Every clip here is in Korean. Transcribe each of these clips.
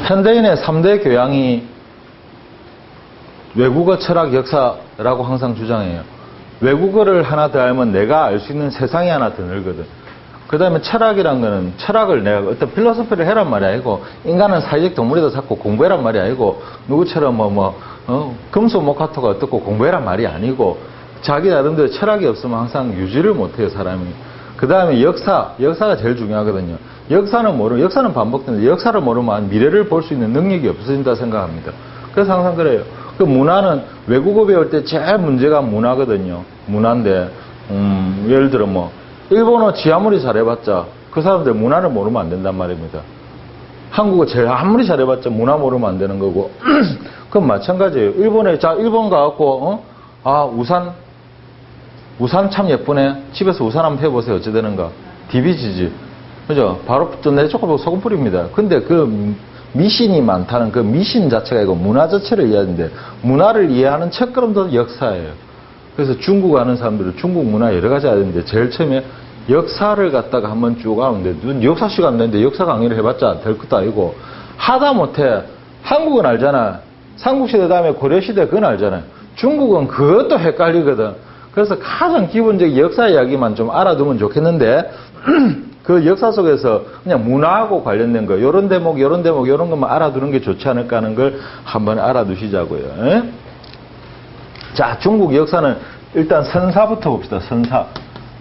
현대인의 3대 교양이 외국어, 철학, 역사라고 항상 주장해요. 외국어를 하나 더 알면 내가 알 수 있는 세상이 하나 더 늘거든. 그 다음에 철학이란 거는 철학을 내가 어떤 필로소피를 해란 말이 아니고 인간은 사회적 동물이다 자꾸 공부해란 말이 아니고 누구처럼 금수목화토가 어떻고 공부해란 말이 아니고 자기 나름대로 철학이 없으면 항상 유지를 못해요, 사람이. 그 다음에 역사가 제일 중요하거든요. 역사는 반복되는데 역사를 모르면 미래를 볼 수 있는 능력이 없어진다 생각합니다. 그래서 항상 그래요. 그 문화는 외국어 배울 때 제일 문제가 문화거든요. 문화인데, 예를 들어 일본어 아무리 잘해봤자 그 사람들 문화를 모르면 안 된단 말입니다. 한국어 제일 아무리 잘해봤자 문화 모르면 안 되는 거고, 그건 마찬가지예요. 일본 가갖고, 우산 참 예쁘네. 집에서 우산 한번 해보세요. 어찌 되는가. 디비지지. 그죠? 바로 또 내 조금 소금 뿌립니다. 근데 그 미신이 많다는 그 미신 자체가 이거 문화 자체를 이해하는데 문화를 이해하는 첫걸음도 역사예요. 그래서 중국 아는 사람들은 중국 문화 여러 가지 아는데 제일 처음에 역사를 갖다가 한번 쭉 하는데 눈 역사 시간 내는데 역사 강의를 해봤자 될 것도 아니고 하다못해 한국은 알잖아. 삼국시대 다음에 고려시대 그건 알잖아요. 중국은 그것도 헷갈리거든. 그래서 가장 기본적인 역사 이야기만 좀 알아두면 좋겠는데 그 역사 속에서 그냥 문화하고 관련된 거 요런 대목 요런 것만 알아두는 게 좋지 않을까 하는 걸 한번 알아두시자고요. 에? 자, 중국 역사는 일단 선사부터 봅시다.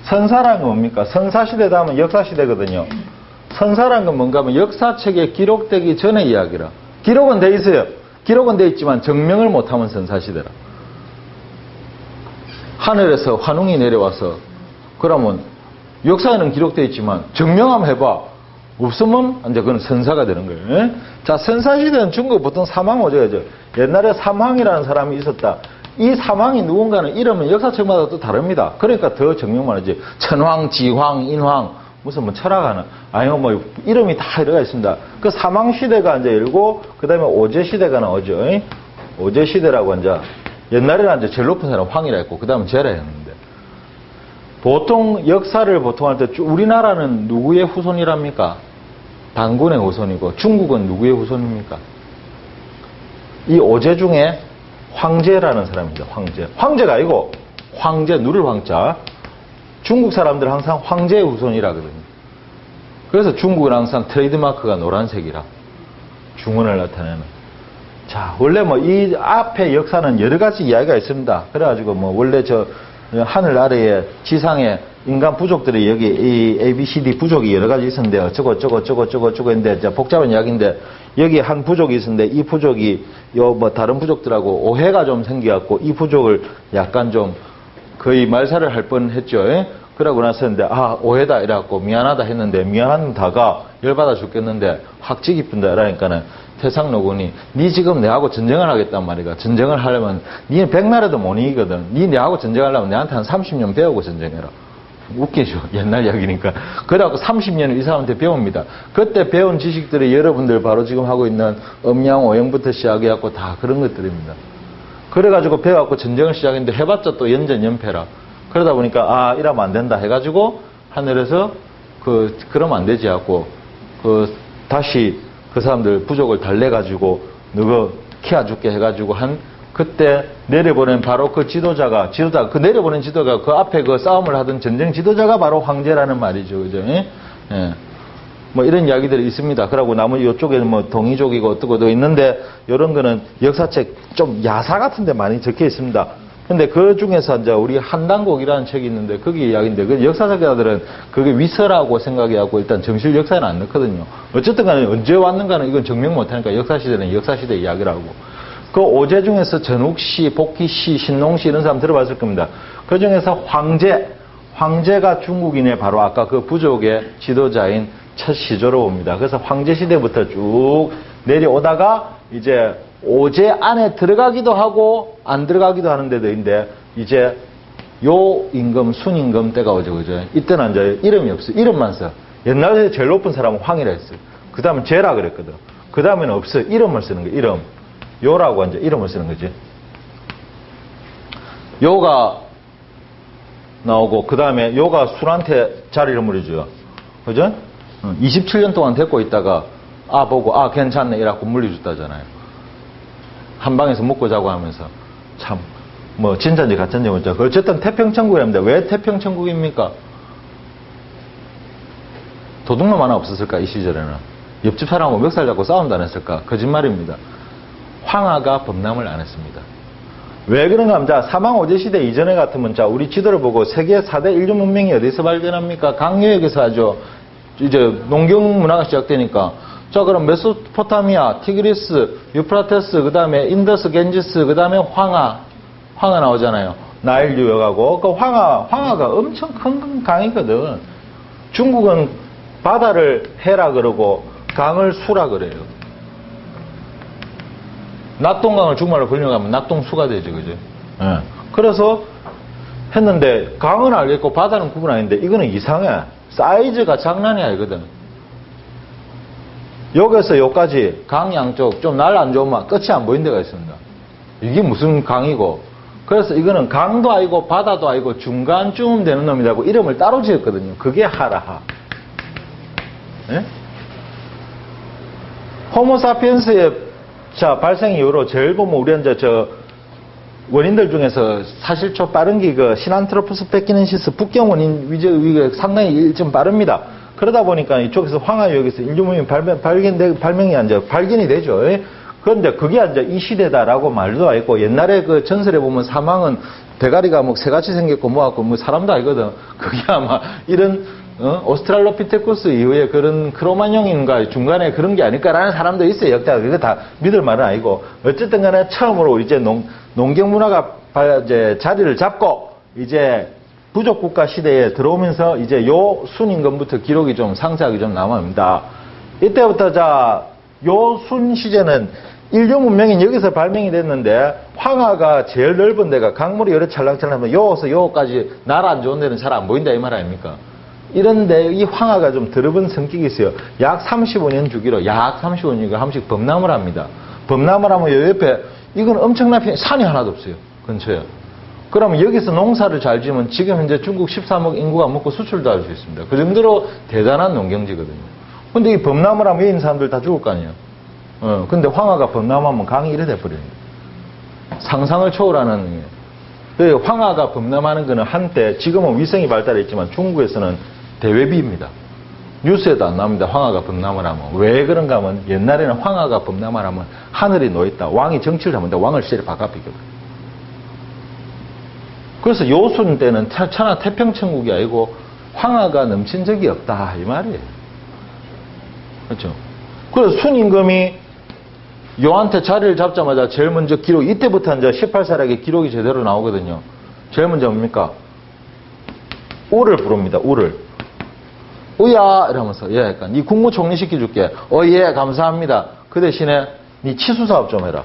선사라는 건 뭡니까? 선사시대 다음은 역사시대거든요. 선사라는 건 뭔가 하면 역사책에 기록되기 전의 이야기라. 기록은 돼 있어요. 기록은 돼 있지만 증명을 못하면 선사시대라. 하늘에서 환웅이 내려와서 그러면 역사에는 기록되어 있지만 증명 한번 해봐. 없으면 이제 그건 선사가 되는 거예요. 에? 자, 선사시대는 중국 보통 삼왕오제죠. 옛날에 삼왕이라는 사람이 있었다. 이 삼왕이 누군가는 이름은 역사책마다 또 다릅니다. 그러니까 더 증명만 하지. 천황, 지황, 인황 무슨 철학하는 아니면 이름이 다 들어가 있습니다. 그 삼왕시대가 이제 열고 그 다음에 오제시대가 나오죠. 오제시대라고 이제 옛날에는 이제 제일 높은 사람 황이라 했고 그 다음은 제라 했는데 보통 역사를 보통 할 때 우리나라는 누구의 후손이랍니까? 단군의 후손이고 중국은 누구의 후손입니까? 이 오제 중에 황제라는 사람입니다. 황제가 아니고 황제, 누를 황자. 중국 사람들은 항상 황제의 후손이라 거든요. 그래서 중국은 항상 트레이드마크가 노란색이라 중원을 나타내는. 자, 원래 이 앞에 역사는 여러 가지 이야기가 있습니다. 그래가지고 원래 하늘 아래에 지상에 인간 부족들이 여기 이 ABCD 부족이 여러 가지 있었는데 어쩌고 했는데 복잡한 이야기인데 여기 한 부족이 있었는데 이 부족이 다른 부족들하고 오해가 좀 생겨갖고 이 부족을 약간 좀 거의 말살을 할 뻔했죠. 그러고 나서는데 오해다 이래갖고 미안하다 했는데 미안한 다가 열받아 죽겠는데 확지 깊은다 이러니까는 태상노군이 니 지금 내하고 전쟁을 하겠단 말이야. 전쟁을 하려면 니는 백날에도 못 이기거든. 니 내하고 전쟁하려면 내한테 한 30년 배우고 전쟁해라. 웃기죠. 옛날 이야기니까. 그래갖고 30년을 이 사람한테 배웁니다. 그때 배운 지식들이 여러분들 바로 지금 하고 있는 음양 오행부터 시작해갖고 다 그런 것들입니다. 그래가지고 배워갖고 전쟁을 시작했는데 해봤자 또 연전연패라. 그러다 보니까 이러면 안 된다 해가지고 하늘에서 그러면 안 되지 하고 다시 그 사람들 부족을 달래가지고 너가 키워줄게 해가지고 그때 내려보낸 바로 그 지도자가 그 내려보낸 지도자가 그 앞에 그 싸움을 하던 전쟁 지도자가 바로 황제라는 말이죠. 그죠? 예? 이런 이야기들이 있습니다. 그러고 나머지 이쪽에는 동이족이고 어떻고도 있는데 이런 거는 역사책 좀 야사 같은 데 많이 적혀 있습니다. 근데 그 중에서 이제 우리 한당곡이라는 책이 있는데 거기 이야기인데 그 역사학자들은 그게 위서라고 생각해갖고 일단 정실 역사에는 안 넣거든요. 어쨌든 간에 언제 왔는가는 이건 증명 못하니까 역사시대는 역사시대 이야기라고. 그 오제 중에서 전욱시, 복희시, 신농시 이런 사람 들어봤을 겁니다. 그 중에서 황제가 중국인의 바로 아까 그 부족의 지도자인 첫 시조로 봅니다. 그래서 황제시대부터 쭉 내려오다가 이제 오제 안에 들어가기도 하고 안 들어가기도 하는 데도인데 이제 요 임금, 순임금 때가 오죠. 그죠? 이때는 이제 이름이 없어요. 이름만 써. 옛날에 제일 높은 사람은 황이라 했어요. 그 다음은 제라 그랬거든. 그 다음에는 없어요. 이름을 쓰는 거예요. 이름. 요라고 이제 이름을 쓰는 거지. 요가 나오고 그 다음에 요가 술한테 자리를 물어줘요. 그죠? 27년 동안 데리고 있다가 보고 괜찮네 이라고 물려줬다잖아요. 한 방에서 먹고 자고 하면서 참 뭐 진짜인지 가짜인지 모르죠. 어쨌든 태평천국이랍니다. 왜 태평천국입니까? 도둑놈 하나 없었을까 이 시절에는? 옆집 사람하고 멱살 잡고 싸움도 안 했을까? 거짓말입니다. 황하가 범람을 안 했습니다. 왜 그런가 하면 자 사망오제 시대 이전에 같으면 자 우리 지도를 보고 세계 4대 인류 문명이 어디서 발견합니까? 강유역에서 하죠. 이제 농경 문화가 시작되니까 자 그럼 메소포타미아, 티그리스, 유프라테스, 그 다음에 인더스, 겐지스, 그 다음에 황하 나오잖아요. 나일 유역하고 그 황하가 엄청 큰 강이거든. 중국은 바다를 해라 그러고 강을 수라 그래요. 낙동강을 중국말로 번역하면 낙동수가 되죠, 그죠? 예. 그래서 했는데 강은 알겠고 바다는 구분 아닌데 이거는 이상해. 사이즈가 장난이 아니거든. 여기서 여기까지 강 양쪽 좀 날 안 좋으면 끝이 안 보이는 데가 있습니다. 이게 무슨 강이고. 그래서 이거는 강도 아니고 바다도 아니고 중간쯤 되는 놈이라고 이름을 따로 지었거든요. 그게 하라하. 예? 호모사피엔스의 발생 이후로 제일 보면 우리 이제 원인들 중에서 사실 좀 빠른 게 그 시난트로푸스 페키넨시스 북경 원인 위가 상당히 일좀 빠릅니다. 그러다 보니까 이쪽에서 황하유역에서 인류문명이 발견이 되죠. 그런데 그게 이제 이 시대다라고 말도 있고 옛날에 그 전설에 보면 사망은 대가리가 뭐 새같이 생겼고 뭐하고 뭐 사람도 아니거든. 그게 아마 이런 오스트랄로피테쿠스 이후에 그런 크로만형인가 중간에 그런 게 아닐까라는 사람도 있어요. 역대가 그거 다 믿을 말은 아니고 어쨌든 간에 처음으로 이제 농경 문화가 이제 자리를 잡고 이제 부족 국가 시대에 들어오면서 이제 요 순임금부터 기록이 좀 상세하게 좀 남아옵니다. 이때부터 요 순 시제는 인류 문명이 여기서 발명이 됐는데 황하가 제일 넓은 데가 강물이 여러 찰랑찰랑하면 요에서 요까지 날 안 좋은 데는 잘 안 보인다 이 말 아닙니까? 이런데 이 황하가 좀 더러운 성격이 있어요. 약 35년 주기로 약 35년 주기로 한 번씩 범람을 합니다. 범람을 하면 요 옆에 이건 엄청난 산이 하나도 없어요. 근처에. 그러면 여기서 농사를 잘 지으면 지금 현재 중국 13억 인구가 먹고 수출도 할 수 있습니다. 그 정도로 대단한 농경지거든요. 근데 이 범람을 하면 여기 있는 사람들 다 죽을 거 아니에요. 근데 황하가 범람하면 강이 이래 돼버려요. 상상을 초월하는 황하가 범람하는 거는 한때 지금은 위성이 발달했지만 중국에서는 대외비입니다. 뉴스에도 안 나옵니다. 황하가 범람을 하면. 왜 그런가 하면 옛날에는 황하가 범람을 하면 하늘이 놓였다. 왕이 정치를 하면 왕을 시절에 바깥이거든. 그래서 요순 때는 천하 태평천국이 아니고 황하가 넘친 적이 없다 이 말이에요. 그렇죠? 그래서 순임금이 요한테 자리를 잡자마자 제일 먼저 기록, 이때부터 이제 18세락의 기록이 제대로 나오거든요. 제일 먼저 뭡니까? 우를 부릅니다. 우를. 우야 이러면서 예, 그러니까 네 국무총리 시켜줄게. 예, 감사합니다. 그 대신에 네 치수사업 좀 해라.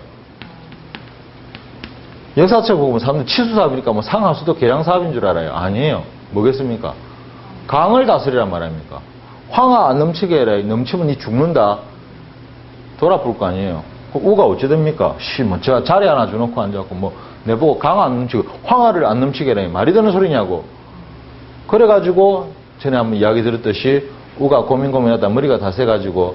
역사책 보면 사람들 치수사업이니까 뭐 상하수도 계량사업인 줄 알아요. 아니에요. 뭐겠습니까? 강을 다스리란 말 아닙니까? 황하 안 넘치게 해라. 넘치면 니 죽는다. 돌아볼 거 아니에요. 그 우가 어찌 됩니까? 뭐 제가 자리 하나 줘놓고 앉아갖고 뭐 내보고 강 안 넘치고 황하를 안 넘치게 해라. 말이 되는 소리냐고. 그래가지고 전에 한번 이야기 들었듯이 우가 고민하다 머리가 다 새가지고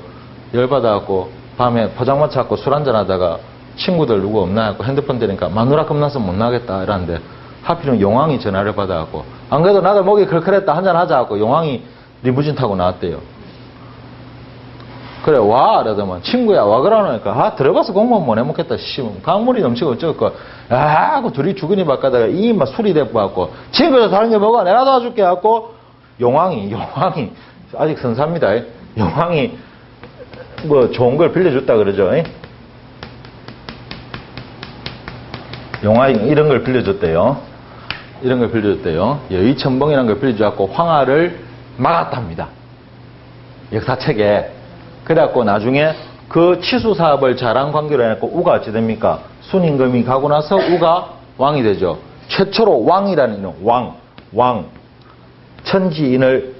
열받아갖고 밤에 포장마차 갖고 술 한잔 하다가 친구들 누구 없나 하고 핸드폰 대니까 마누라 겁나서 못 나겠다 이러는데 하필이면 용왕이 전화를 받아갖고 안 그래도 나도 목이 걸컬했다 한잔 하자 하고 용왕이 리무진 타고 나왔대요. 그래 와 이러더만 친구야 와 그러니까 들어가서 공부하면 못 해먹겠다 씨발 강물이 넘치고 어쩌고 하고 둘이 주근이 바꿔다가 이 막 술이 돼갖고 친구들 다른 게 먹어 내가 도와줄게 하고 용왕이 아직 선사입니다. 용왕이 뭐 좋은 걸 빌려줬다 그러죠. 용왕이 이런 걸 빌려줬대요. 이런 걸 빌려줬대요. 여의천봉이라는 걸 빌려줘갖고 황하를 막았답니다. 역사책에. 그래갖고 나중에 그 치수 사업을 잘한 관계로 해갖고 우가 어찌 됩니까? 순임금이 가고 나서 우가 왕이 되죠. 최초로 왕이라는 이름, 왕. 천지인을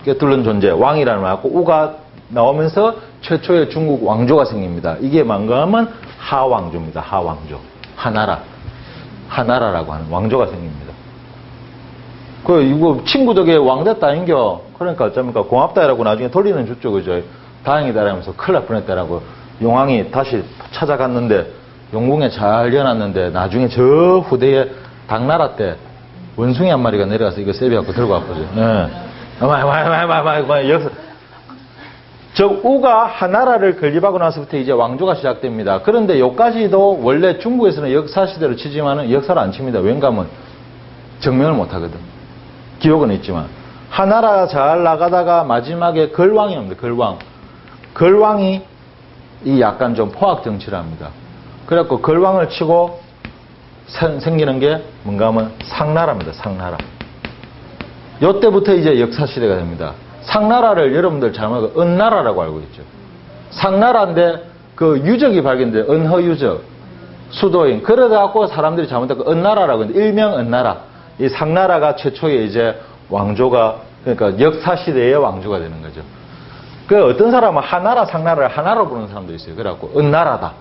꿰뚫는 존재, 왕이라는 말 갖고 우가 나오면서 최초의 중국 왕조가 생깁니다. 이게 뭔가하면 하왕조입니다. 하왕조. 하나라라고 하는 왕조가 생깁니다. 이거 친구 덕에 왕 됐다 인겨. 그러니까 어쩝니까? 고맙다라고 나중에 돌리는 줬죠. 그죠? 다행이다 라면서 큰일 날 뻔했다라고 용왕이 다시 찾아갔는데 용궁에 잘 연놨는데 나중에 저 후대에 당나라 때 원숭이 한 마리가 내려가서 이거 세비갖고 들고 왔거든요. 여기서 저 우가 하나라를 건립하고 나서부터 이제 왕조가 시작됩니다. 그런데 여기까지도 원래 중국에서는 역사시대로 치지만은 역사를 안 칩니다. 왠가면 증명을 못 하거든. 기억은 있지만. 하나라가 잘 나가다가 마지막에 걸왕이 옵니다. 걸왕이 이 약간 좀 포악 정치를 합니다. 그래갖고 걸왕을 치고 생기는 게 뭔가 하면 상나라입니다. 상나라. 요때부터 이제 역사시대가 됩니다. 상나라를 여러분들 잘 알고 은나라라고 알고 있죠. 상나라인데 그 유적이 발견돼. 은허유적. 수도인. 그러다갖고 사람들이 잘못하고 은나라라고 했는데 일명 은나라. 이 상나라가 최초의 이제 왕조가 그러니까 역사시대의 왕조가 되는 거죠. 그 어떤 사람은 하나라, 상나라를 하나로 부르는 사람도 있어요. 그래갖고 은나라다.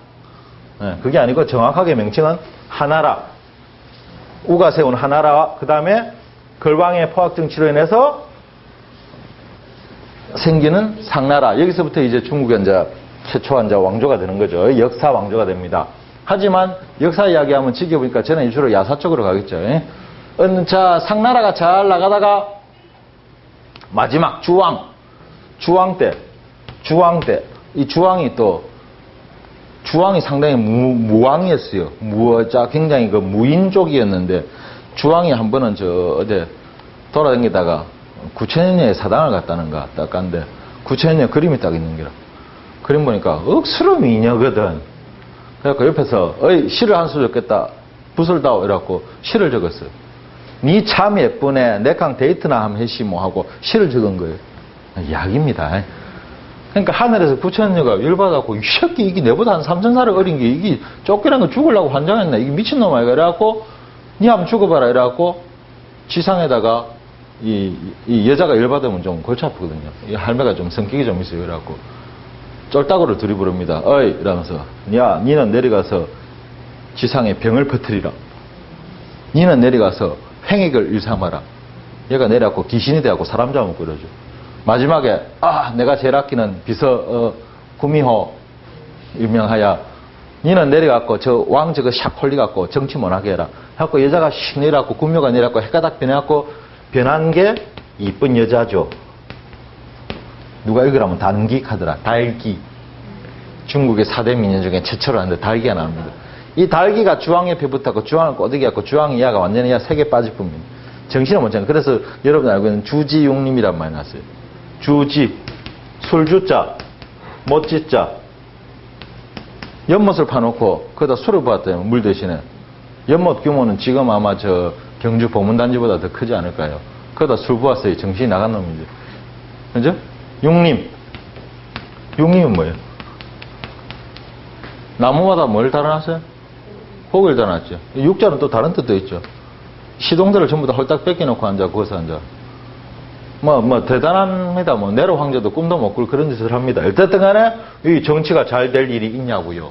네, 그게 아니고 정확하게 명칭은 하나라. 우가 세운 하나라. 그 다음에 걸왕의 포악 정치로 인해서 생기는 상나라. 여기서부터 이제 중국의 이제 최초한 이제 왕조가 되는 거죠. 역사 왕조가 됩니다. 하지만 역사 이야기하면 지켜보니까 저는 주로 야사 쪽으로 가겠죠. 자, 상나라가 잘 나가다가 마지막 주왕 때 이 주왕이 상당히 무왕이었어요. 굉장히 그 무인족이었는데 주왕이 한 번은 어디 돌아다니다가 9,000년에 사당을 갔다는가 딱 간데 9,000년 그림이 딱 있는 게라. 그림 보니까 억수로 미녀거든. 그래갖고 옆에서 시를 한 수 적겠다. 붓을 다오 이래갖고 시를 적었어요. 니 참 예쁘네. 내랑 데이트나 한번 해시 뭐 하고 시를 적은 거예요. 약입니다. 그러니까 하늘에서 9,000년가 열받아갖고 이 새끼 이게 내보다 한 3,000살을 어린 게 이게 쫓기란 거 죽으려고 환장했나. 이게 미친놈아 이래갖고 니 한번 죽어봐라 이래갖고 지상에다가 이 여자가 열받으면 좀 골치 아프거든요. 이 할매가 좀 성격이 좀 있어요. 그래갖고 쫄따구를 둘이 부릅니다. 어이 이러면서 야 니는 내려가서 지상에 병을 퍼뜨리라. 니는 내려가서 횡액을 일삼아라. 얘가 내려갖고 귀신이 돼갖고 사람 잡으면 그러죠. 마지막에 내가 제일 아끼는 비서 구미호 일명하야 니는 내려갖고 저 왕 저거 샥 홀리갖고 정치 못하게 해라. 해갖고 여자가 씩 내려갖고 구묘가 내려갖고 해가닥 변해갖고 변한 게 이쁜 여자죠. 누가 읽으라면 단기카더라. 달기. 중국의 4대 민요 중에 최초로 하는데 달기가 나옵니다. 이 달기가 주왕 옆에 붙었고 주왕을 꼬드기 갖고 주왕 이하가 완전히 색에 빠질 뿐입니다. 정신을 못 차려. 그래서 여러분 알고 있는 주지용림이란 말이 났어요. 주지, 술주자, 못지자. 연못을 파놓고 거기다 술을 부었더니 물 대신에 연못 규모는 지금 아마 저 경주 보문단지보다 더 크지 않을까요? 거기다 술 부었어요. 정신이 나간 놈이죠. 그죠? 용림. 용림은 뭐예요? 나무마다 뭘 달아놨어요? 고기를 달아놨죠. 육자는 또 다른 뜻도 있죠. 시동들을 전부 다 홀딱 뺏겨놓고 앉아, 거기서 앉아. 대단합니다. 네로 황제도 꿈도 못 꿀 그런 짓을 합니다. 어쨌든 간에 이 정치가 잘 될 일이 있냐고요.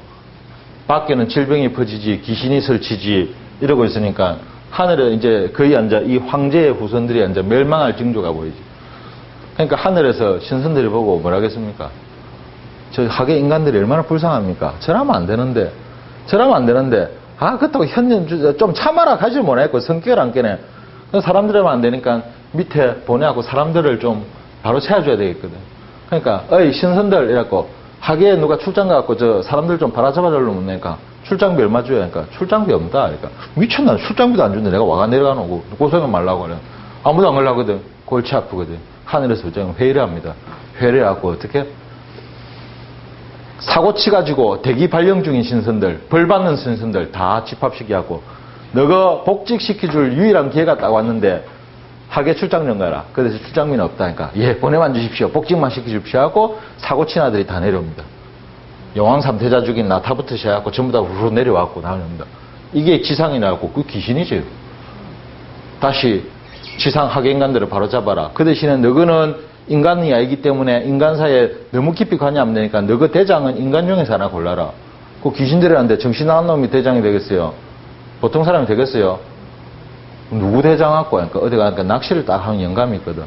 밖에는 질병이 퍼지지, 귀신이 설치지, 이러고 있으니까 하늘에 이제 거의 앉아, 이 황제의 후손들이 앉아 멸망할 징조가 보이지. 그러니까 하늘에서 신선들이 보고 뭐라 하겠습니까? 저 하계 인간들이 얼마나 불쌍합니까? 저러면 안 되는데. 그렇다고 현년 좀 참아라 가지 못했고 성격을 안 깨네. 사람들이면 안 되니까 밑에 보내갖고 사람들을 좀 바로 채워줘야 되겠거든. 그러니까 신선들 이래갖고 하계에 누가 출장 가갖고 저 사람들 좀 바라잡아달라고 묻으니까 출장비 얼마 줘야 하니까 출장비 없다. 그러니까 미쳤나 출장비도 안 주는데 내가 와가 내려가놓고 고생은 말라고 그래. 아무도 안 걸라거든. 골치 아프거든. 하늘에서 회의를 합니다. 회의를 해갖고 어떻게 사고 치가지고 대기 발령 중인 신선들, 벌 받는 신선들 다 집합시키고 너가 복직시켜줄 유일한 기회가 딱 왔는데 하계 출장령 가라. 그래서 출장비는 없다니까. 보내만 주십시오. 복직만 시켜주십시오 하고 사고 친 아들이 다 내려옵니다. 영왕 3태자 죽인 나타부터 시작하고 전부 다 우르르 내려왔고 나옵니다. 이게 지상이 나왔고 그 귀신이죠. 다시 지상 하계 인간들을 바로 잡아라. 그 대신에 너거는 인간이 아니기 때문에 인간사에 너무 깊이 관여 안 되니까 너그 대장은 인간 중에서 하나 골라라. 그 귀신들이란데 정신 나간 놈이 대장이 되겠어요? 보통 사람이 되겠어요? 누구 대장 갖고 하니까 어디 가니까 낚시를 딱 하는 영감이 있거든.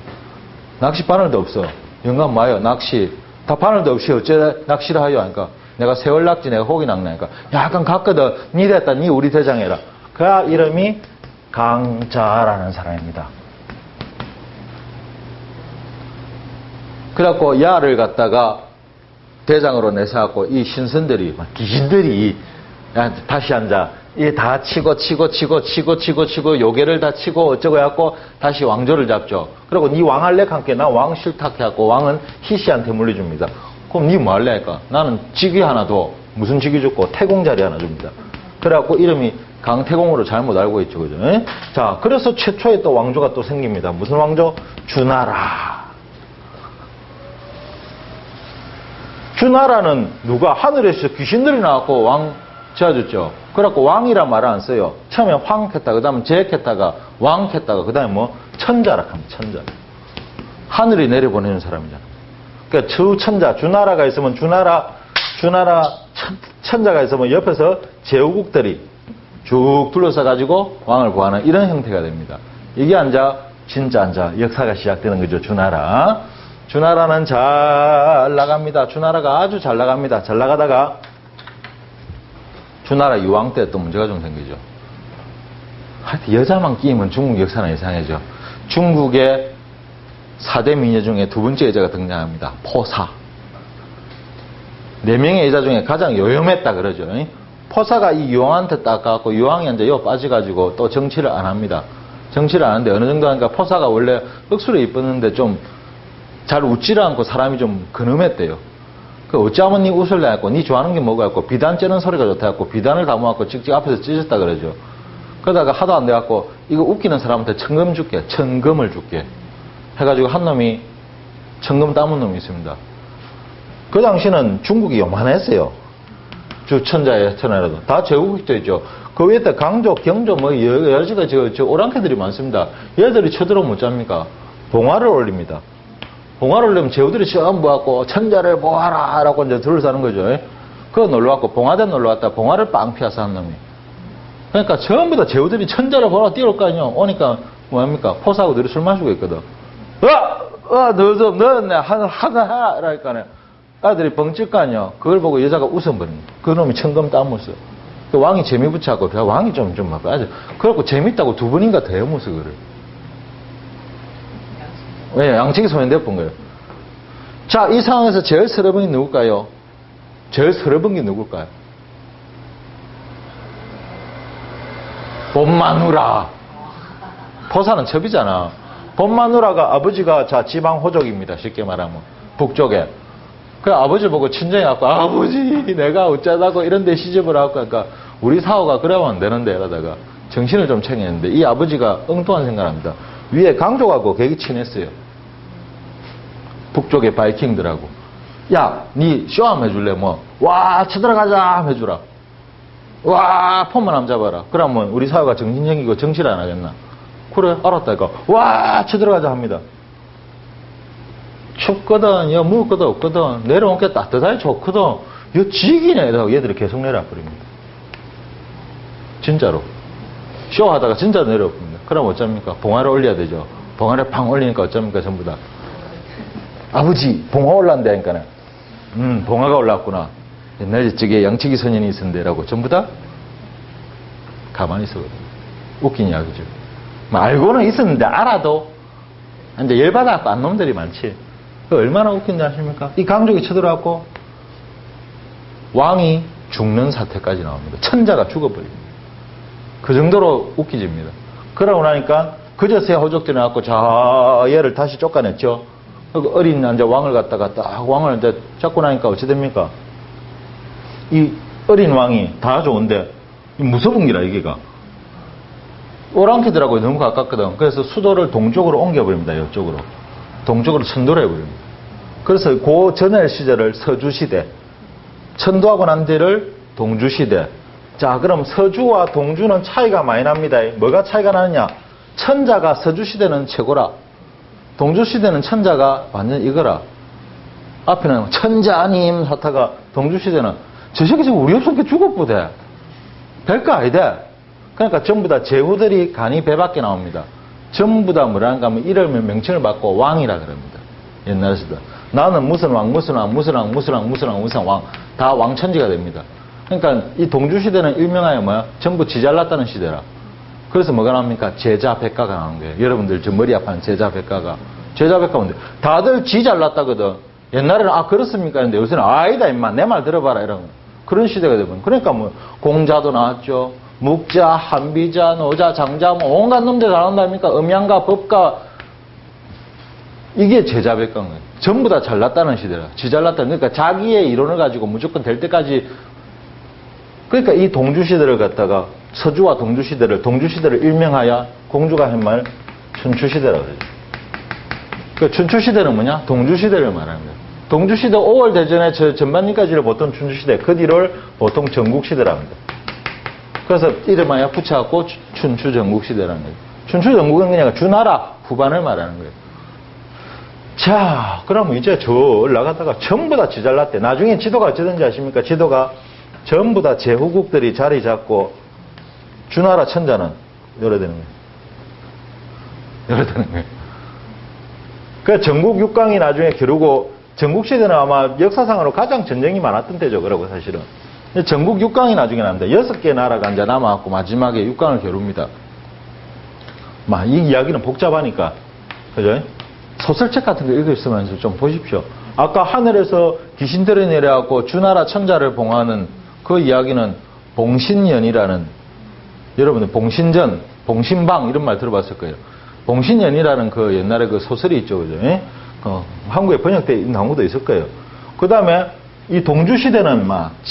낚시 바늘도 없어. 영감 와요. 낚시 다 바늘도 없이 어째 낚시를 하여 하니까 내가 세월 낚지 내가 고기 낚나니까 약간 갔거든. 니 됐다 니 우리 대장해라. 그 이름이 강자라는 사람입니다. 그래갖고 야를 갖다가 대장으로 내세웠고 이 신선들이 귀신들이 야 다시 앉아 이 다 치고 요괴를 다 치고 어쩌고 해갖고 다시 왕조를 잡죠. 그리고 니 왕 할래? 함께 나 왕 싫다 해갖고 왕은 희씨한테 물려줍니다. 그럼 니 뭐 할래? 하니까 나는 직위 하나 줘. 무슨 직위 줬고 태공 자리 하나 줍니다. 그래갖고 이름이 강태공으로 잘못 알고 있죠. 그죠? 에? 자, 그래서 최초에 또 왕조가 또 생깁니다. 무슨 왕조? 주나라. 주나라는 누가 하늘에서 귀신들이 나왔고 왕 지어줬죠. 그래갖고 왕이란 말을 안 써요. 처음에 황했다, 그 다음에 제했다가 왕했다가, 그 다음에 뭐 천자라 합니다. 천자. 하늘이 내려보내는 사람이잖아. 그러니까 주천자, 주나라가 있으면 주나라 천자가 있으면 옆에서 제후국들이 쭉 둘러싸가지고 왕을 구하는 이런 형태가 됩니다. 이게 진짜 역사가 시작되는 거죠. 주나라. 주나라는 잘 나갑니다. 주나라가 아주 잘 나갑니다. 잘 나가다가 주나라 유황 때 또 문제가 좀 생기죠. 하여튼 여자만 끼면 중국 역사는 이상해져. 중국의 4대 미녀 중에 두 번째 여자가 등장합니다. 포사. 4명의 여자 중에 가장 요염했다 그러죠. 포사가 이 유황한테 딱 가고 유황이 이제 요 빠져가지고 또 정치를 안 합니다. 정치를 안 하는데 어느 정도 하니까 포사가 원래 억수로 이뻤는데 좀 잘 웃지를 않고 사람이 좀 근엄했대요. 그 어찌하면 니 웃을래 했고 니 좋아하는 게 뭐가 있고 비단 째는 소리가 좋다 했고 비단을 담아갖고 직접 앞에서 찢었다 그러죠. 그러다가 하도 안 돼갖고 이거 웃기는 사람한테 천금 줄게. 천금을 줄게. 해가지고 한 놈이 천금 따문 놈이 있습니다. 그 당시는 중국이 요만했어요. 주천자의 천하라도. 다 제국도 있죠. 그 위에 강조, 경조 뭐 여러 가지가 저 오랑캐들이 많습니다. 얘들이 쳐들어오면 못 잡니까? 봉화를 올립니다. 봉화를 올리면 제후들이 전부 갖고 천자를 보아라 라고 이제 둘러싸는 거죠. 그거 놀러왔고 봉화대 놀러왔다 봉화를 빵 피워서 한 놈이. 그러니까 전부 다 제후들이 천자를 보러 뛰어올 거 아니에요. 오니까 뭐합니까? 포사하고 들이 술 마시고 있거든. 너 좀 넣었네. 하나 라니까네. 아들이 벙찔 거 아니야. 그걸 보고 여자가 웃어버립니다. 그 놈이 천금 따먹었어요. 그 왕이 재미 붙여갖고, 왕이 좀 아주. 그래갖고 재밌다고 두 번인가 더 해먹었어, 그를. 왜? 양측이 소년대본 거예요. 자, 이 상황에서 제일 서러운 게 누굴까요? 제일 서러운 게 누굴까요? 봄마누라. 포사는 첩이잖아. 봄마누라가 아버지가 자, 지방 호족입니다. 쉽게 말하면. 북쪽에. 그 아버지를 보고 친정에 갖고 아버지 내가 어쩌다고 이런 데 시집을 하고 그러니까 우리 사오가 그러면 안 되는데 이러다가 정신을 좀 챙겼는데 이 아버지가 엉뚱한 생각합니다. 위에 강조하고 계기 친했어요. 북쪽의 바이킹들하고. 야, 니 쇼 한번 해줄래? 뭐. 와, 쳐들어가자 한번 해주라. 와, 폼만 한번 잡아라. 그러면 우리 사오가 정신 챙기고 정치를 안 하겠나? 그래, 알았다니까. 와, 쳐들어가자 합니다. 춥거든, 야, 먹을 것도 없거든, 내려온 게 따뜻하게 좋거든, 야, 지기네, 이러고 얘들이 계속 내려버립니다. 진짜로. 쇼하다가 진짜 내려버립니다. 그럼 어쩝니까? 봉화를 올려야 되죠. 봉화를 팡 올리니까 어쩝니까? 전부 다. 아버지, 봉화 올랐다니까는. 봉화가 올랐구나. 옛날에 저게 양치기 소년이 있었는데라고 전부 다 가만히 있었거든요. 웃긴 이야기죠. 뭐 알고는 있었는데 알아도 이제 열받아갖고 안 놈들이 많지. 얼마나 웃긴지 아십니까? 이 강족이 쳐들어왔고 왕이 죽는 사태까지 나옵니다. 천자가 죽어버립니다. 그 정도로 웃기집니다. 그러고 나니까 그저새 호족들이 나왔고 자 얘를 다시 쫓아냈죠. 어린 이제 왕을 갖다가 딱 왕을 이제 잡고 나니까 어찌 됩니까? 이 어린 왕이 다 좋은데 무서운 기라 이게가. 오랑캐들하고 너무 가깝거든. 그래서 수도를 동쪽으로 옮겨버립니다. 이쪽으로. 동쪽으로 천도를 해버립니다. 그래서 그 전의 시절을 서주시대. 천도하고 난 뒤를 동주시대. 자, 그럼 서주와 동주는 차이가 많이 납니다. 뭐가 차이가 나느냐? 천자가 서주시대는 최고라. 동주시대는 천자가 완전 이거라. 앞에는 천자님 하다가 동주시대는 저 새끼 지금 우리 없었게 죽었보대. 별거 아니다. 그러니까 전부 다 제후들이 간이 배밖에 나옵니다. 전부 다 뭐라는가 하면 이름을 명칭을 받고 왕이라 그럽니다. 옛날에서도. 나는 무슨 왕, 무슨 왕, 무슨 왕, 무슨 왕, 무슨 왕, 무슨 왕. 다 왕천지가 됩니다. 그러니까 이 동주시대는 일명하여 뭐야? 전부 지잘났다는 시대라. 그래서 뭐가 나옵니까? 제자백가가 나오는 거예요. 여러분들 저 머리 아파하는 제자백가가. 제자백가 뭔데? 다들 지잘났다거든. 옛날에는 아 그렇습니까? 했는데 요새는 아니다 임마 내 말 들어봐라 이런 그런 시대가 되면 그러니까 뭐 공자도 나왔죠. 묵자, 한비자, 노자, 장자 뭐 온갖 놈들 다 나온다니까. 음양가, 법가 이게 제자백가인 거예요. 전부 다 잘났다는 시대라. 지잘났다. 그러니까 자기의 이론을 가지고 무조건 될 때까지 그러니까 이 동주시대를 갖다가 서주와 동주시대를 일명하여 공주가 한 말 춘추시대라고 그러죠. 그 춘추시대는 뭐냐? 동주시대를 말하는 거예요. 동주시대 5월 대전에 전반기까지를 보통 춘추시대, 그 뒤를 보통 전국시대라고 합니다. 그래서 이름하여 붙여갖고 춘추전국시대라는 거예요. 춘추전국은 그냥 주나라 후반을 말하는 거예요. 자, 그러면 이제 저 올라가다가 전부 다 지잘났대. 나중에 지도가 어쩌든지 아십니까? 지도가 전부 다 제후국들이 자리 잡고 주나라 천자는 열어대는 거예요. 열어대는 거예요. 그 전국 6강이 나중에 겨루고 전국시대는 아마 역사상으로 가장 전쟁이 많았던 때죠. 그러고 사실은. 전국 6강이 나중에 납니다. 6개 나라가 이제 남아갖고 마지막에 6강을 겨룹니다. 이 이야기는 복잡하니까. 그죠? 소설책 같은 거 읽으시면서 좀 보십시오. 아까 하늘에서 귀신들이 내려갖고 주나라 천자를 봉하는 그 이야기는 봉신연이라는, 여러분들 봉신전, 봉신방 이런 말 들어봤을 거예요. 봉신연이라는 그 옛날에 그 소설이 있죠. 그죠? 한국에 번역된 나무도 있을 거예요. 그 다음에 이 동주시대는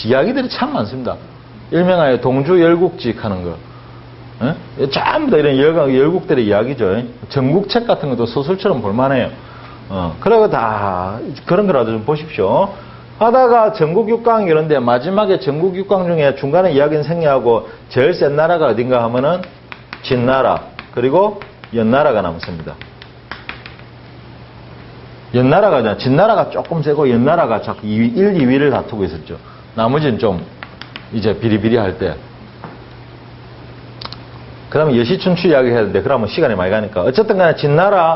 이야기들이 참 많습니다. 일명하여 동주열국직 하는 거. 전부 다 이런 열국들의 이야기죠. 전국책 같은 것도 소설처럼 볼만해요. 그러고 다 그런 거라도 좀 보십시오. 하다가 전국 6강 이런데 마지막에 전국 6강 중에 중간에 이야기는 생략하고 제일 센 나라가 어딘가 하면은 진나라 그리고 연나라가 남습니다. 연나라가 진나라가 조금 세고 연나라가 1, 2위를 다투고 있었죠. 나머지는 좀 이제 비리비리할 때. 그다음에 여시춘추 이야기 해야 되는데 그러면 시간이 많이 가니까 어쨌든 간에 진나라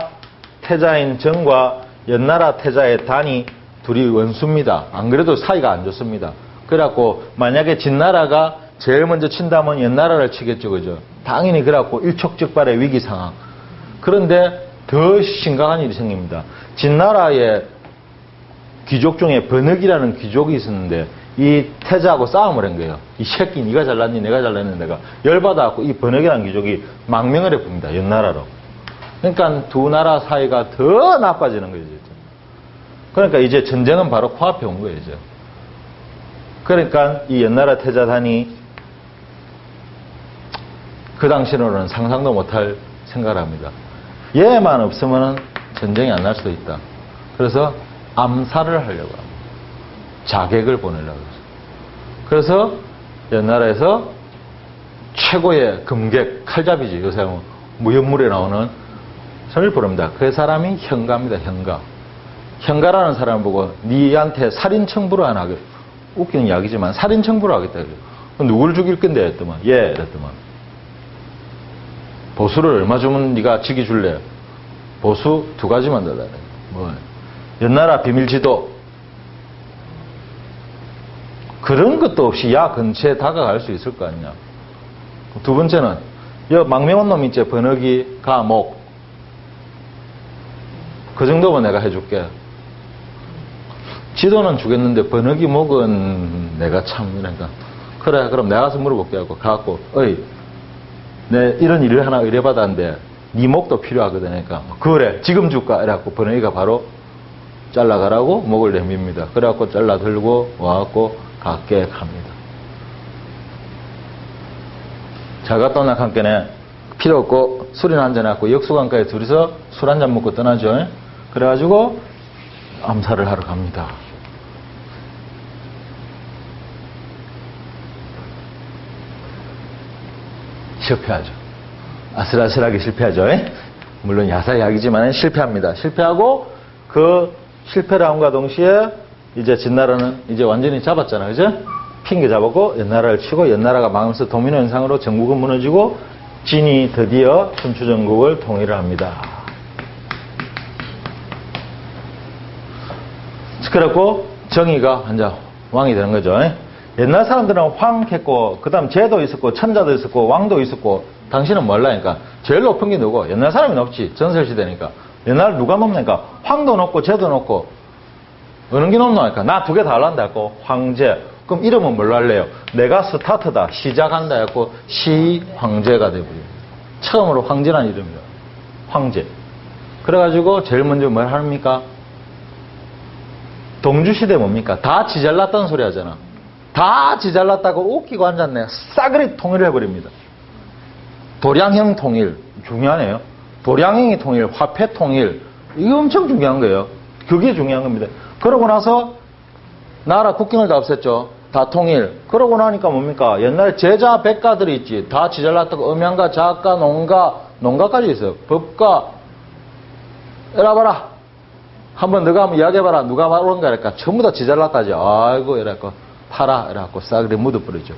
태자인 정과 연나라 태자의 단이 둘이 원수입니다. 안 그래도 사이가 안 좋습니다. 그래갖고 만약에 진나라가 제일 먼저 친다면 연나라를 치겠죠. 그죠? 당연히 그래갖고 일촉즉발의 위기 상황. 그런데 더 심각한 일이 생깁니다. 진나라의 귀족 중에 번역이라는 귀족이 있었는데 이 태자하고 싸움을 한 거예요. 이 새끼 네가 잘났니 내가 잘났니 내가 열받아갖고 이 번역이라는 귀족이 망명을 해봅니다. 연나라로. 그러니까 두 나라 사이가 더 나빠지는 거죠. 그러니까 이제 전쟁은 바로 코앞에 온 거예요. 이제. 그러니까 이 연나라 태자단이 그 당시로는 상상도 못할 생각을 합니다. 얘만 없으면 전쟁이 안 날 수도 있다. 그래서 암살을 하려고 합니다. 자객을 보내려고 해서. 그래서 연나라에서 최고의 금객, 칼잡이지. 요새 무협물에 나오는 선을 부릅니다. 그 사람이 현가입니다. 현가. 현가라는 사람을 보고 니한테 살인 청부를 안 하겠다. 웃기는 이야기지만 살인 청부를 하겠다. 누굴 죽일 건데 했더만. 예, 이랬더만. 보수를 얼마 주면 네가 직위 줄래? 보수 2가지만 더 달래. 뭐 연나라 비밀지도. 그런 것도 없이 야 근처에 다가갈 수 있을 거 아니냐. 두 번째는 망명한 놈 있지. 번역이 가목. 그 정도면 내가 해줄게. 지도는 주겠는데 번역이 목은 내가 참 이러니까 그래 그럼 내가 가서 물어볼게 하고 가갖고 어이 내 이런 일을 하나 의뢰받았는데 네 목도 필요하거든. 그러니까 그래 지금 줄까? 이래갖고 번역이가 바로 잘라가라고 목을 내밉니다. 그래갖고 잘라 들고 와갖고 갖게 합니다. 잘 갔다 오나 함께네 필요 없고 술이나 한잔 해갖고 역수강가에 둘이서 술 한잔 먹고 떠나죠. 그래가지고 암살을 하러 갑니다. 실패하죠. 아슬아슬하게 실패하죠. 물론 야사야기지만 실패합니다. 실패하고 그 실패를 함과 동시에 이제 진나라는 이제 완전히 잡았잖아요. 그죠? 핑계 잡았고 연나라를 치고 연나라가 망하면서 도미노 현상으로 전국은 무너지고 진이 드디어 춘추전국을 통일을 합니다. 그래갖고 정의가 이제 왕이 되는 거죠. 옛날 사람들은 황했고, 그 다음 제도 있었고, 천자도 있었고, 왕도 있었고, 당신은 몰라니까. 제일 높은 게 누구? 옛날 사람이 높지. 전설시대니까. 옛날 누가 높냐니까. 황도 높고, 제도 높고, 어느 게 높노니까. 나 두 개 다 할란다 했고, 황제. 그럼 이름은 뭘로 할래요? 내가 스타트다. 시작한다 했고, 시황제가 되버려요. 처음으로 황제라는 이름이에요. 황제. 그래가지고, 제일 먼저 뭘 합니까? 동주시대 뭡니까? 다 지잘났다는 소리 하잖아. 다 지잘났다고 웃기고 앉았네. 싸그리 통일을 해버립니다. 도량형 통일. 중요하네요. 도량형이 통일, 화폐 통일. 이거 엄청 중요한 거예요. 그게 중요한 겁니다. 그러고 나서 나라 국경을 다 없앴죠. 다 통일. 그러고 나니까 뭡니까? 옛날에 제자, 백가들이 있지. 다 지잘났다고 음양가, 자가, 농가까지 있어요. 법가. 이라봐라. 한번 너가 한번 이야기해봐라. 누가 말하는가 할까? 전부 다 지잘났다지. 아이고, 이래갖고, 파라. 이래갖고 싸그리 묻어버리죠.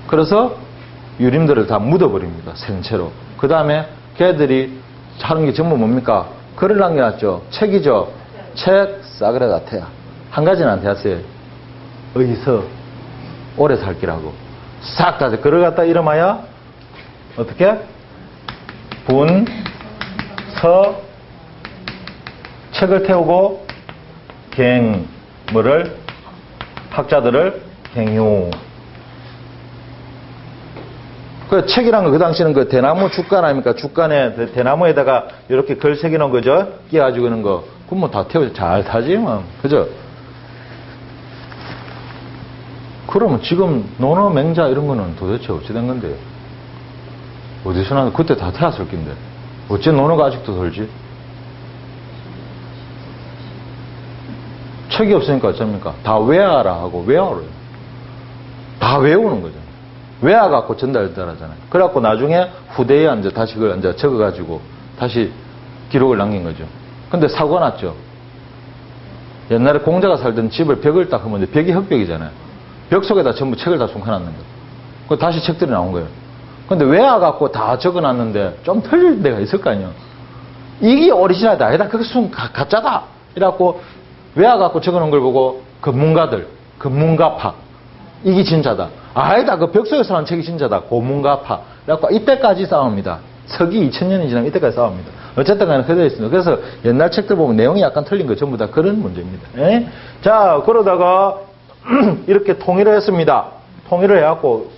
그래서 유림들을 다 묻어버립니다. 생채로. 그 다음에 걔들이 하는 게 전부 뭡니까? 글을 남겨놨죠. 책이죠. 책, 싸그리 다 태야. 한 가지는 안 태웠어요. 의서. 오래 살기라고. 싹 다 글을 갖다 이름하여, 어떻게? 분, 서, 책을 태우고 갱 뭐를 학자들을 갱유. 그 책이란 거 그 당시는 그 대나무 죽간 아닙니까? 죽간에 대나무에다가 이렇게 글 새겨놓은 거죠. 끼워가지고 있는 거. 그럼 뭐 다 태워 잘 타지 뭐. 그죠? 그러면 지금 논어 맹자 이런 거는 도대체 어찌 된 건데요? 어디서 나는 그때 다 태웠을 낀데 어째 논어가 아직도 돌지? 책이 없으니까 어쩝니까? 다 외워라 하고 외워를. 다 외우는 거죠. 외워갖고 전달하잖아요. 그래갖고 나중에 후대에 이제 다시 그걸 이제 적어가지고 다시 기록을 남긴 거죠. 근데 사고가 났죠. 옛날에 공자가 살던 집을 벽을 딱 하면 벽이 흙벽이잖아요. 벽 속에다 전부 책을 다 숨겨놨는 거예요. 그 다시 책들이 나온 거예요. 근데 외워갖고 다 적어놨는데 좀 틀릴 데가 있을 거 아니에요. 이게 오리지널이다. 아니다. 그게 가짜다. 이래갖고 외워갖고 적어놓은 걸 보고 전문가파 이게 진짜다. 아니다. 그 벽 속에서 나온 책이 진짜다. 고문가파. 그래갖고 이때까지 싸웁니다. 서기 2000년이 지나면 이때까지 싸웁니다. 어쨌든 간에 그대로 있습니다. 그래서 옛날 책들 보면 내용이 약간 틀린 거 전부 다 그런 문제입니다. 에? 자, 그러다가 이렇게 통일을 했습니다. 통일을 해갖고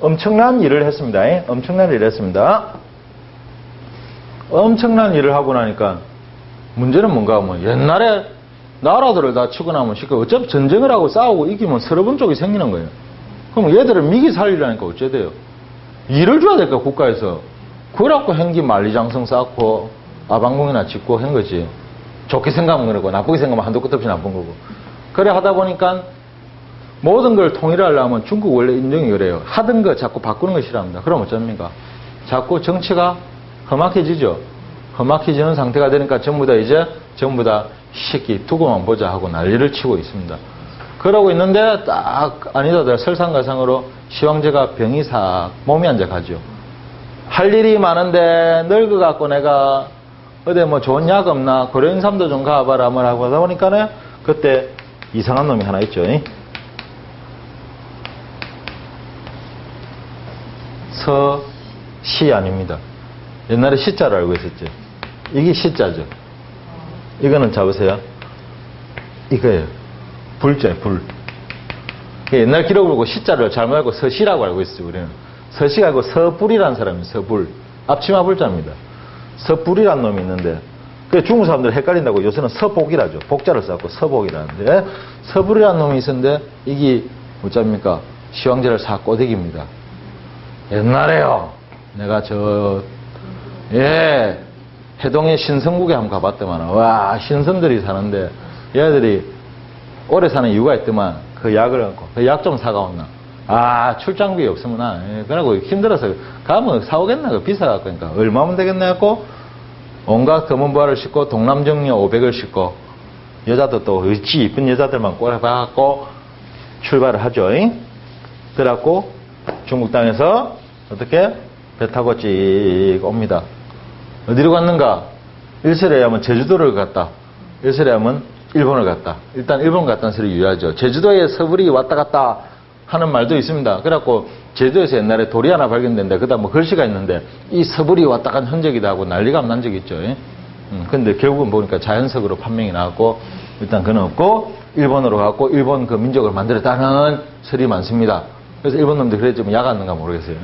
엄청난 일을 했습니다. 에? 엄청난 일을 했습니다. 엄청난 일을 하고 나니까 문제는 뭔가 하면 옛날에 나라들을 다 치고 나면 쉽게 어차피 전쟁을 하고 싸우고 이기면 서러운 쪽이 생기는 거예요. 그럼 얘들을 미기 살리려니까 어째 돼요? 일을 줘야 될까 국가에서. 그래갖고 행기 만리장성 쌓고 아방궁이나 짓고 한 거지. 좋게 생각하면 그러고 나쁘게 생각하면 한도 끝 없이 나쁜 거고. 그래 하다 보니까 모든 걸 통일하려면 중국 원래 인정이 그래요. 하던 거 자꾸 바꾸는 거 싫어합니다. 그럼 어쩝니까? 자꾸 정치가 험악해지죠. 험악해지는 상태가 되니까 전부 다 새끼 두고만 보자 하고 난리를 치고 있습니다. 그러고 있는데 딱 아니다들 설상가상으로 시황제가 병이 싹 몸이 안 작하죠. 할 일이 많은데 늙어갖고 내가 어디 뭐 좋은 약 없나 고려인삼도 좀 가봐라 뭐라고 하다 보니까는 그때 이상한 놈이 하나 있죠. 서시 아닙니다. 옛날에 시자를 알고 있었죠. 이게 시자죠. 이거는 잡으세요. 이거예요. 불자예요, 불. 옛날 기록을 보고 시자를 잘못 알고 서시라고 알고 있어요, 우리는. 서시가 아니고 서불이라는 사람이 서불. 앞치마 불자입니다. 서불이라는 놈이 있는데, 그 중국 사람들 헷갈린다고 요새는 서복이라죠. 복자를 써갖고 서복이라는데, 서불이라는 놈이 있었는데, 이게 뭐cab니까? 시황제를 싹 꼬대깁니다. 옛날에요. 내가 해동의 신성국에 한번 가봤더만, 와, 신선들이 사는데, 얘들이 오래 사는 이유가 있더만, 그 약을 갖고, 그 약 좀 사가온나. 아, 출장비 없으면, 그러고 힘들어서, 가면 사오겠나? 비싸갖고, 그러니까, 얼마면 되겠나? 갖고, 온갖 검은부화를 싣고, 동남정려 500을 싣고, 여자도 또, 어찌 이쁜 여자들만 꼬라박고, 출발을 하죠. 그래갖고, 중국 땅에서, 어떻게? 배 타고 찍 옵니다. 어디로 갔는가? 일설에 하면 제주도를 갔다. 일설에 하면 일본을 갔다. 일단 일본 갔다는 소리 유효하죠. 제주도에 서불이 왔다 갔다 하는 말도 있습니다. 그래갖고 제주도에서 옛날에 돌이 하나 발견됐는데 그다 뭐 글씨가 있는데 이 서불이 왔다 간 흔적이다 하고 난리가 난 적이 있죠. 근데 결국은 보니까 자연석으로 판명이 나왔고 일단 그는 없고 일본으로 갔고 일본 그 민족을 만들었다는 설이 많습니다. 그래서 일본 놈들 그랬지만 야갔는가 모르겠어요.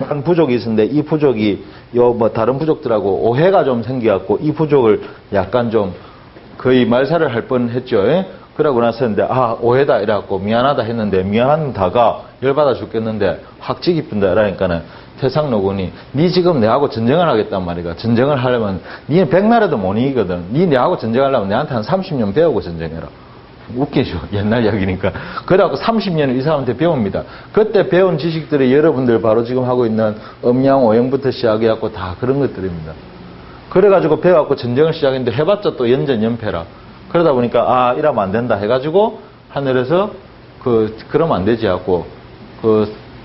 한 부족이 있었는데 이 부족이 요 뭐 다른 부족들하고 오해가 좀 생겨갖고 이 부족을 약간 좀 거의 말살을 할 뻔했죠. 그러고 나서는데 오해다 이래갖고 미안하다 했는데 미안한 다가 열받아 죽겠는데 확지 깊은다 이러니까는 태상노군이 니 지금 내하고 전쟁을 하겠단 말이야. 전쟁을 하려면 니는 백날에도 못 이기거든. 니 내하고 전쟁하려면 내한테 한 30년 배우고 전쟁해라. 웃기죠. 옛날 이야기니까. 그래갖고 30년을 이 사람한테 배웁니다. 그때 배운 지식들이 여러분들 바로 지금 하고 있는 음양 오행부터 시작해갖고 다 그런 것들입니다. 그래가지고 배워갖고 전쟁을 시작했는데 해봤자 또 연전연패라. 그러다 보니까 이러면 안 된다 해가지고 하늘에서 그러면 안 되지 하고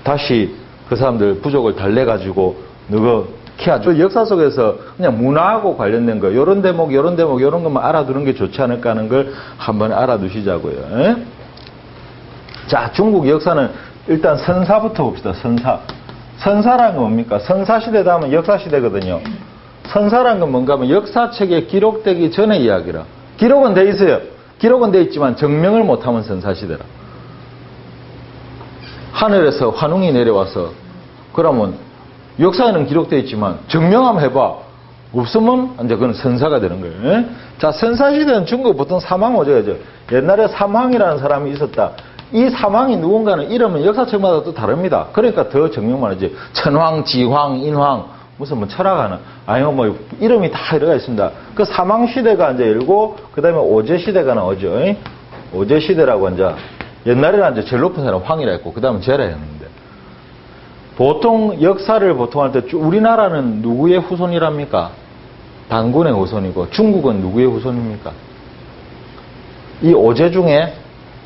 다시 그 사람들 부족을 달래가지고 너가 키워줘. 역사 속에서 그냥 문화하고 관련된 거 요런 대목 요런 것만 알아두는 게 좋지 않을까 하는 걸 한번 알아두시자고요. 자, 중국 역사는 일단 선사부터 봅시다. 선사라는 건 뭡니까? 선사시대다 하면 역사시대거든요. 선사라는 건 뭔가 하면 역사책에 기록되기 전의 이야기라. 기록은 돼 있어요. 기록은 돼 있지만 증명을 못하면 선사시대라. 하늘에서 환웅이 내려와서 그러면 역사에는 기록되어 있지만 증명 한번 해봐. 없으면 이제 그건 선사가 되는 거예요. 자, 선사시대는 중국 보통 사망오제죠. 옛날에 삼황이라는 사람이 있었다. 이 삼황이 누군가는 이름은 역사책마다 또 다릅니다. 그러니까 더 증명만 하지. 천황, 지황, 인황 무슨 뭐 철학하는 아니면 뭐 이름이 다 들어가 있습니다. 그 사망시대가 이제 열고 그 다음에 오제시대가 나오죠. 오제시대라고 이제 옛날에는 이제 제일 높은 사람 황이라 했고 그 다음에 제라 했는데 보통 역사를 보통 할 때 우리나라는 누구의 후손이랍니까? 단군의 후손이고 중국은 누구의 후손입니까? 이 오제 중에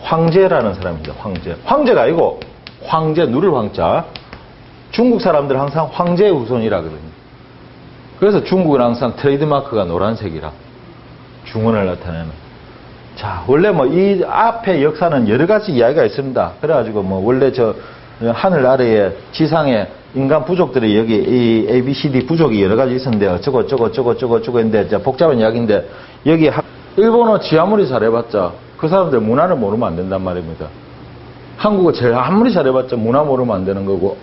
황제라는 사람입니다. 황제가 아니고 황제 누를 황자. 중국 사람들은 항상 황제의 후손이라거든요. 그래서 중국은 항상 트레이드마크가 노란색이라 중원을 나타내는. 자, 원래 뭐 이 앞에 역사는 여러 가지 이야기가 있습니다. 그래가지고 뭐 원래 저 하늘 아래에 지상에 인간 부족들이 여기 이 ABCD 부족이 여러 가지 있었는데 어쩌고 했는데 복잡한 이야기인데 여기 일본어 지 아무리 잘해봤자 그 사람들 문화를 모르면 안 된단 말입니다. 한국어 제일 아무리 잘해봤자 문화 모르면 안 되는 거고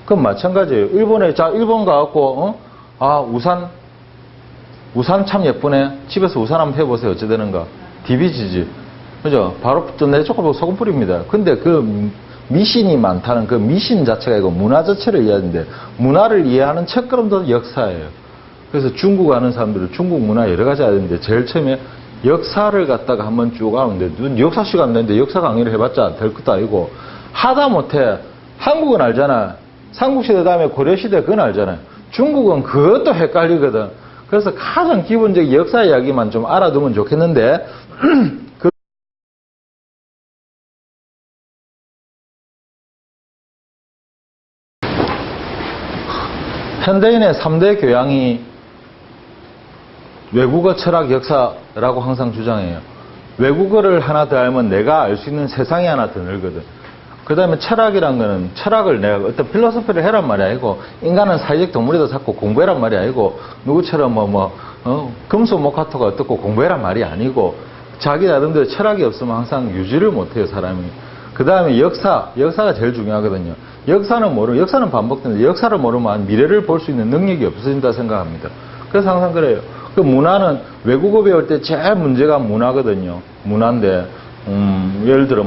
그건 마찬가지예요. 일본 가갖고 우산 참 예쁘네. 집에서 우산 한번 해보세요. 어찌 되는가. 디비지지. 그죠? 바로 내 조금 소금 뿌립니다. 근데 그 미신이 많다는 그 미신 자체가 이거 문화 자체를 이해하는데 문화를 이해하는 첫걸음도 역사예요. 그래서 중국 아는 사람들은 중국 문화 여러 가지 아는데 제일 처음에 역사를 갖다가 한번 쭉 하는데 눈 역사 시간 내는데 역사 강의를 해봤자 될 것도 아니고 하다못해 한국은 알잖아. 삼국시대 다음에 고려시대 그건 알잖아요. 중국은 그것도 헷갈리거든. 그래서 가장 기본적인 역사 이야기만 좀 알아두면 좋겠는데 현대인의 3대 교양이 외국어, 철학, 역사라고 항상 주장해요. 외국어를 하나 더 알면 내가 알 수 있는 세상이 하나 더 늘거든. 그 다음에 철학이란 거는 철학을 내가 어떤 필로소피를 해란 말이 아니고 인간은 사회적 동물이다 자꾸 공부해란 말이 아니고 누구처럼 금수목화토가 어떻고 공부해란 말이 아니고 자기 나름대로 철학이 없으면 항상 유지를 못해요 사람이. 그 다음에 역사가 제일 중요하거든요. 역사는 반복되는데 역사를 모르면 미래를 볼 수 있는 능력이 없어진다 생각합니다. 그래서 항상 그래요. 그 문화는 외국어 배울 때 제일 문제가 문화거든요. 문화인데 예를 들어